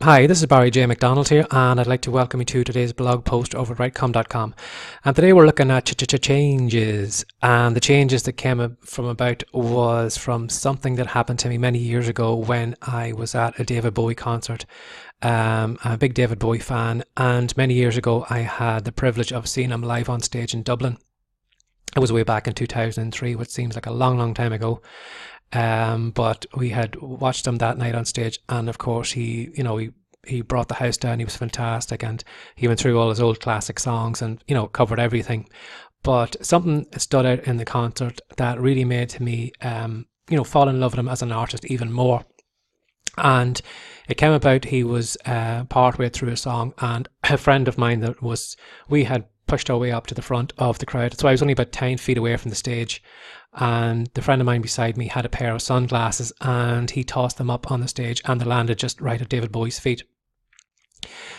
Hi, this is Barry J. McDonald here, and I'd like to welcome you to today's blog post over at writecom.com. And today we're looking at changes, and the changes that came from about was from something that happened to me many years ago when I was at a David Bowie concert. I'm a big David Bowie fan, and many years ago I had the privilege of seeing him live on stage in Dublin. It was way back in 2003, which seems like a long time ago. But we had watched him that night on stage, and of course he brought the house down. He was fantastic, and he went through all his old classic songs and covered everything. But something stood out in the concert that really made me fall in love with him as an artist even more. And it came about, he was partway through a song, and a friend of mine we had pushed our way up to the front of the crowd. So I was only about 10 feet away from the stage, and the friend of mine beside me had a pair of sunglasses, and he tossed them up on the stage, and they landed just right at David Bowie's feet.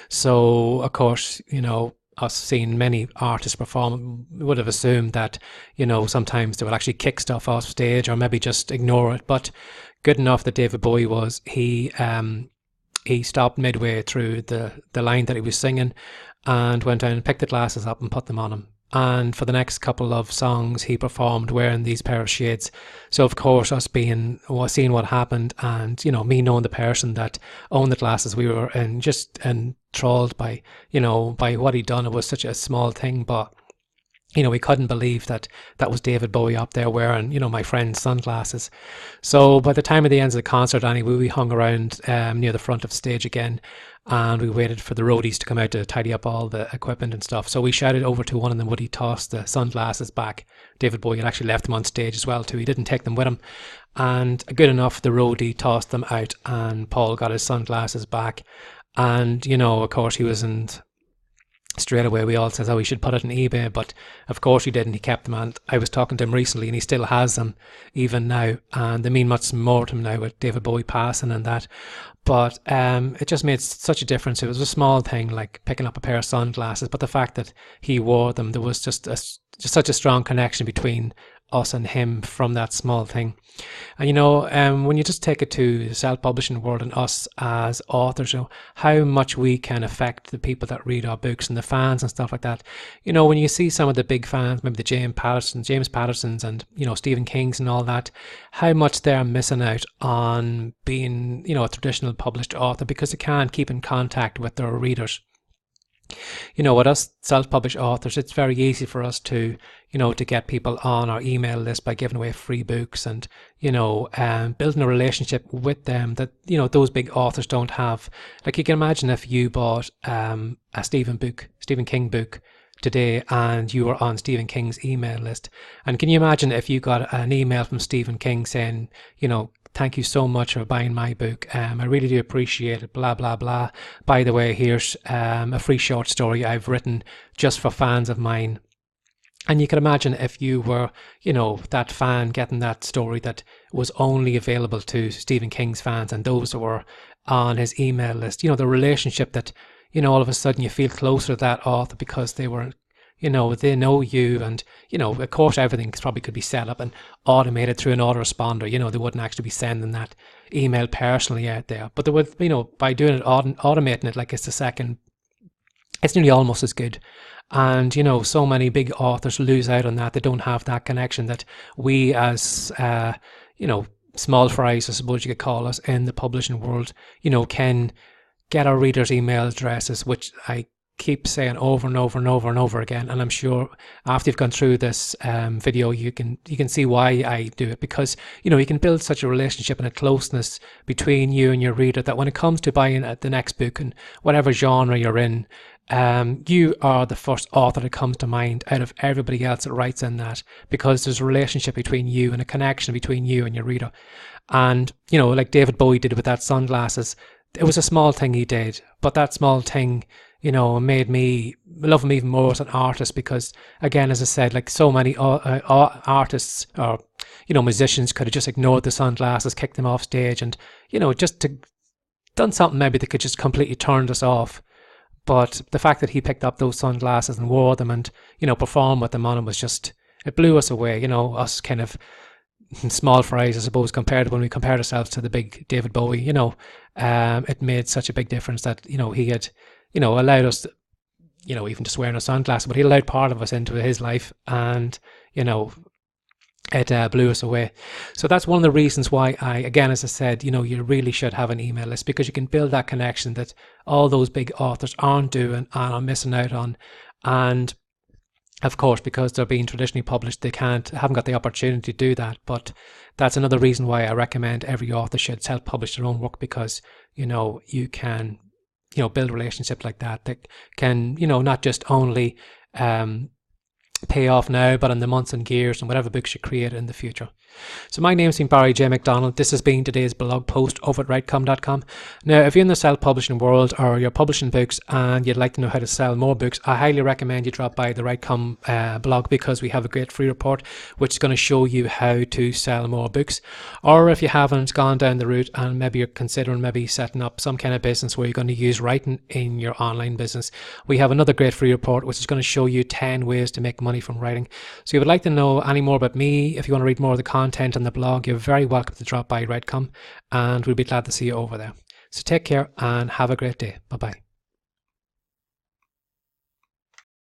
So of course, us seeing many artists perform, we would have assumed that sometimes they would actually kick stuff off stage or maybe just ignore it. But good enough that David Bowie was, he stopped midway through the line that he was singing and went down and picked the glasses up and put them on him. And for the next couple of songs he performed wearing these pair of shades. So of course, us seeing what happened, and me knowing the person that owned the glasses, we were just enthralled by by what he'd done. It was such a small thing, but we couldn't believe that was David Bowie up there wearing, my friend's sunglasses. So by the time of the end of the concert, anyway, we hung around near the front of the stage again, and we waited for the roadies to come out to tidy up all the equipment and stuff. So we shouted over to one of them, would he toss the sunglasses back? David Bowie had actually left them on stage as well too. He didn't take them with him. And good enough, the roadie tossed them out, and Paul got his sunglasses back. And, of course, he wasn't... Straight away we all said, he should put it on eBay, but of course he didn't. He kept them, and I was talking to him recently, and he still has them even now, and they mean much more to him now with David Bowie passing and that. But it just made such a difference. It was a small thing like picking up a pair of sunglasses, but the fact that he wore them, there was just such a strong connection between us and him from that small thing. And when you just take it to the self-publishing world and us as authors, how much we can affect the people that read our books and the fans and stuff like that. When you see some of the big fans, maybe the James Pattersons and Stephen King's and all that, how much they're missing out on being a traditional published author because they can't keep in contact with their readers. With us self-published authors, it's very easy for us to get people on our email list by giving away free books and building a relationship with them that those big authors don't have. Like, you can imagine if you bought a Stephen King book today and you were on Stephen King's email list, and can you imagine if you got an email from Stephen King saying, thank you so much for buying my book. I really do appreciate it, blah, blah, blah. By the way, here's a free short story I've written just for fans of mine. And you can imagine if you were, that fan getting that story that was only available to Stephen King's fans and those that were on his email list, the relationship that, all of a sudden you feel closer to that author because they were... they know you, and, of course everything probably could be set up and automated through an autoresponder. They wouldn't actually be sending that email personally out there. But they would, by doing it, automating it like it's nearly almost as good. And, so many big authors lose out on that. They don't have that connection that we as, small fries, I suppose you could call us, in the publishing world, can get our readers' email addresses, which I keep saying over and over and over and over again, and I'm sure after you've gone through this video you can see why I do it, because you can build such a relationship and a closeness between you and your reader that when it comes to buying the next book and whatever genre you're in, you are the first author that comes to mind out of everybody else that writes in that, because there's a relationship between you and a connection between you and your reader. And like David Bowie did with that sunglasses, it was a small thing he did, but that small thing made me love him even more as an artist, because again, as I said, like so many artists or musicians could have just ignored the sunglasses, kicked them off stage, and done something maybe that could just completely turn us off. But the fact that he picked up those sunglasses and wore them and performed with them on, it was just, it blew us away. Us kind of small fries, I suppose, compared to when we compared ourselves to the big David Bowie. It made such a big difference that he had allowed us, even just wearing a sunglasses, but he allowed part of us into his life, and it blew us away. So that's one of the reasons why again, as I said, you really should have an email list, because you can build that connection that all those big authors aren't doing and are missing out on. And of course, because they're being traditionally published, they haven't got the opportunity to do that. But that's another reason why I recommend every author should self-publish their own work, because you can build relationships like that can not just only pay off now, but in the months and years and whatever books you create in the future. So my name's been Barry J. McDonald. This has been today's blog post over at writecom.com. Now, if you're in the self-publishing world or you're publishing books and you'd like to know how to sell more books, I highly recommend you drop by the Writecom blog, because we have a great free report which is going to show you how to sell more books. Or if you haven't gone down the route and maybe you're considering maybe setting up some kind of business where you're going to use writing in your online business, we have another great free report which is going to show you 10 ways to make money from writing. So if you would like to know any more about me, if you want to read more of the content on the blog, you're very welcome to drop by Writecom, and we'll be glad to see you over there. So take care and have a great day. Bye bye.